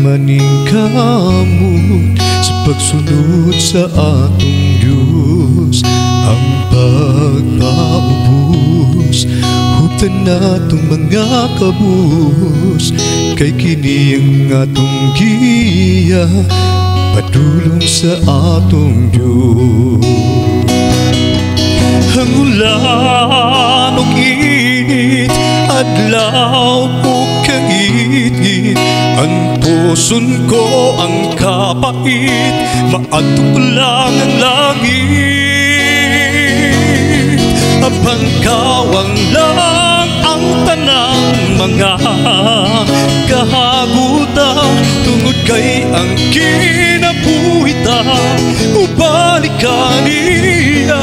maning kamot sa pagsunod sa atong Diyos. Ang pagpaubos huptan natong mga kabus, kay kini ang atong giya padulong sa atong Diyos. Ang ulan ug init, adlaw ug kagit-git, ang puson ko ang kapait, maadto lang ang langit. Abang kawang lang ang tanang mga kahagutan, tungod kay ang kinabuhitan ubalik ka niya.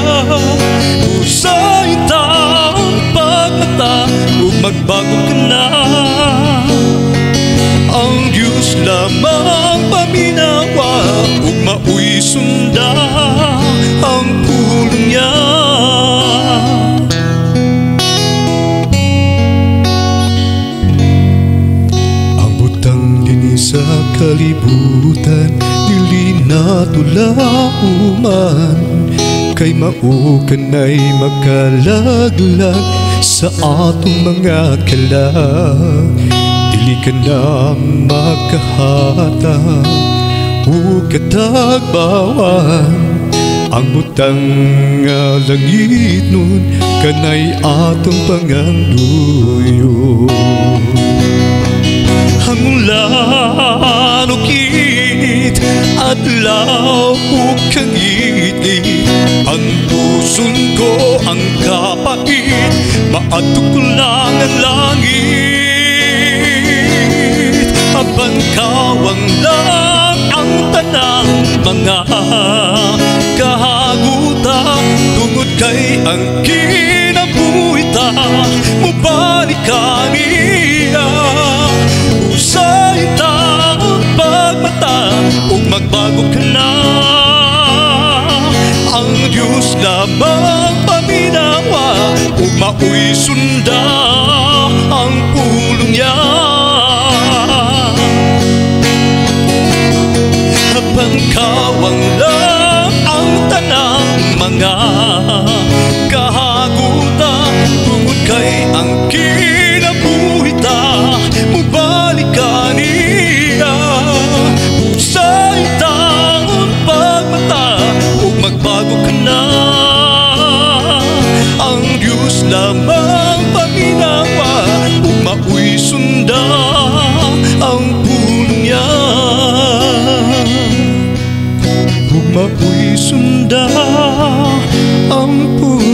Usay taong pagmata ug magbago ka na. Ang Diyos lamang paminawa ug maoy sunda ang pulong niya. Ang butang dinhi sa kalibutan dili natulauman, kay mao kanay makalaglag sa atong mga kalag. Dili ka na makahatag o katagbawan, ang butang nga langit nun kanay atong panganduyod. Ang ulan ug init, adlaw ug kagit-git, ang puson ko ang kapait, maadto lang ang langit. Abang kawang lang ang tanang mga kahagutan, tungod kay ang kinabuhitan mubalik ka niya. Usay taong pagmata ug magbago ka na. Ang Diyos lamang paminawa ug maoy sunda ang pulong niya. Habang kawang lang ang tanang mga kahagutan, tungod kay ang kinabuhitan mubalik ka niya. Usay taong pagmata ug magbago ka na. Ang Diyos lamang paminawa ug maoy sunda ang pulong niya. Ug maoy sunda ang pulong